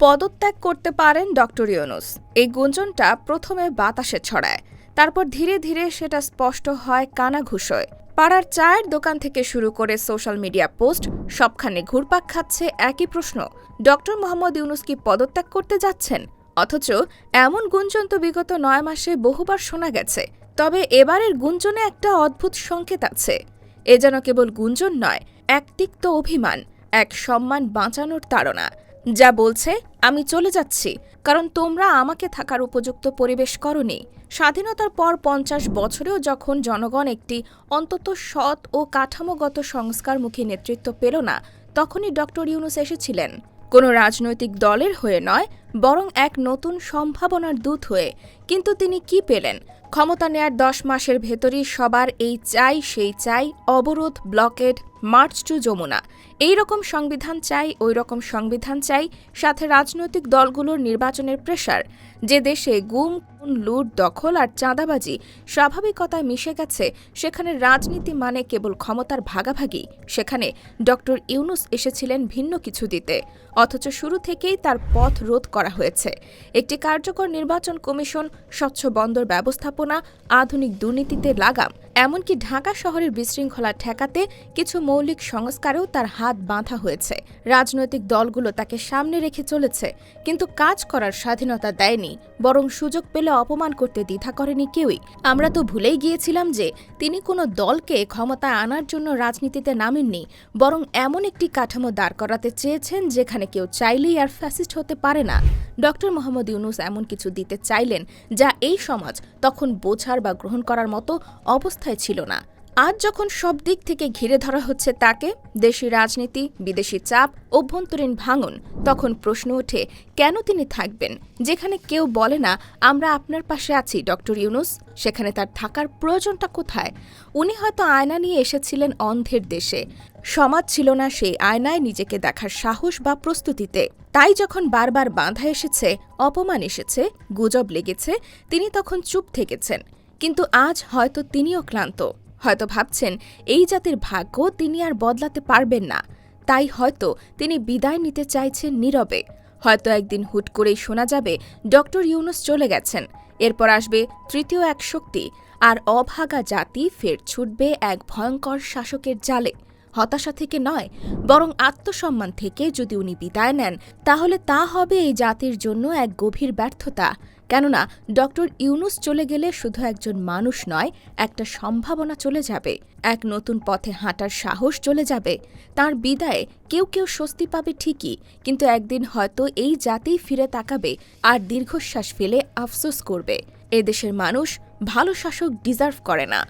পদত্যাগ করতে পারেন ডক্টর ইউনূস। এই গুঞ্জনটা প্রথমে বাতাসে ছড়ায়, তারপর ধীরে ধীরে সেটা স্পষ্ট হয় কানাঘুষোয়। পাড়ার চায়ের দোকান থেকে শুরু করে সোশ্যাল মিডিয়া পোস্ট সবখানে ঘুরপাক খাচ্ছে একই প্রশ্ন, ডক্টর মোহাম্মদ ইউনূস কি পদত্যাগ করতে যাচ্ছেন? অথচ এমন গুঞ্জন তো বিগত ৯ মাসে বহুবার শোনা গেছে। তবে এবারের গুঞ্জনে একটা অদ্ভুত সংকেত আছে। এ যেন কেবল গুঞ্জন নয়, এক তিক্ত অভিমান, এক সম্মান বাঁচানোর তাড়না, যা বলছে আমি চলে যাচ্ছি কারণ তোমরা আমাকে থাকার উপযুক্ত পরিবেশ করনি। স্বাধীনতার পর ৫০ বছরেও যখন জনগণ একটি অন্তত সৎ ও কাঠামোগত সংস্কারমুখী নেতৃত্ব পেল না, তখনই ডক্টর ইউনূস এসেছিলেন কোনো রাজনৈতিক দলের হয়ে নয়, বরং এক নতুন সম্ভাবনার দূত হয়ে। কিন্তু তিনি কি পেলেন? ক্ষমতা নেয়ার ১০ মাসের ভেতরই সবার এই চাই সেই চাই, অবরোধ, ব্লকেড, মার্চ টু যমুনা। এই রকম সংবিধান চাই, ওই রকম সংবিধান চাই, সাথে রাজনৈতিক দলগুলোর নির্বাচনের প্রেসার। যে দেশে গুম, খুন, লুট, দখল আর চাঁদাবাজি স্বাভাবিকতায় মিশে গেছে, সেখানে রাজনীতি মানে কেবল ক্ষমতার ভাগাভাগি। সেখানে ডক্টর ইউনূস এসেছিলেন ভিন্ন কিছু দিতে, অথচ শুরু থেকেই তার পথ রোধ করা হয়েছে। একটি কার্যকর নির্বাচন কমিশন, স্বচ্ছ বন্দর ব্যবস্থাপনা, আধুনিক দুর্নীতিতে লাগাম, এমনকি ঢাকা শহরের বিশৃঙ্খলা ঠেকাতে কিছু মৌলিক সংস্কারেও তার হাত বাঁধা হয়েছে। রাজনৈতিক দলগুলো তাকে সামনে রেখে চলেছে, কিন্তু কাজ করার স্বাধীনতা দেয়নি, বরং সুযোগ পেলে অপমান করতে দ্বিধা করেনি কেউই। আমরা তো ভুলেই গিয়েছিলাম যে তিনি কোনো দলকে ক্ষমতায় আনার জন্য রাজনীতিতে নামেননি, বরং এমন একটি কাঠামো দাঁড় করাতে চেয়েছেন যেখানে কেউ চাইলেই আর ফ্যাসিস্ট হতে পারে না। ডক্টর মোহাম্মদ ইউনূস এমন কিছু দিতে চাইলেন যা এই সমাজ তখন বোঝার বা গ্রহণ করার মতো অবস্থায় ছিল না। আজ যখন সব দিক থেকে ঘিরে ধরা হচ্ছে তাকে, দেশি রাজনীতি, বিদেশি চাপ, অভ্যন্তরীণ ভাঙন, তখন প্রশ্ন ওঠে কেন তিনি থাকবেন? যেখানে কেউ বলে না আমরা আপনার পাশে আছি ডক্টর ইউনূস, সেখানে তার থাকার প্রয়োজনটা কোথায়? উনি হয়তো আয়না নিয়ে এসেছিলেন অন্ধের দেশে। সমাজ ছিল না সেই আয়নায় নিজেকে দেখার সাহস বা প্রস্তুতিতে। তাই যখন বারবার বাধা এসেছে, অপমান এসেছে, গুজব লেগেছে, তিনি তখন চুপ থেকেছেন। কিন্তু আজ হয়তো তিনিও ক্লান্ত, হয়তো ভাবছেন এই জাতির ভাগ্য তিনি আর বদলাতে পারবেন না। তাই হয়তো তিনি বিদায় নিতে চাইছেন নীরবে। হয়তো একদিন হুট করেই শোনা যাবে ডক্টর ইউনূস চলে গেছেন। এরপর আসবে তৃতীয় এক শক্তি, আর অভাগা জাতি ফের ছুটবে এক ভয়ঙ্কর শাসকের জালে। হতাশা থেকে নয়, বরং আত্মসম্মান থেকে যদি উনি বিদায় নেন, তাহলে তা হবে এই জাতির জন্য এক গভীর ব্যর্থতা। কেননা ডক্টর ইউনূস চলে গেলে শুধু একজন মানুষ নয়, একটা সম্ভাবনা চলে যাবে, এক নতুন পথে হাঁটার সাহস চলে যাবে। তার বিদায়ে কেউ কেউ স্বস্তি পাবে ঠিকই, কিন্তু একদিন হয়তো এই জাতিই ফিরে তাকাবে আর দীর্ঘশ্বাস ফেলে আফসোস করবে, এদেশের মানুষ ভালো শাসক ডিজার্ভ করে না।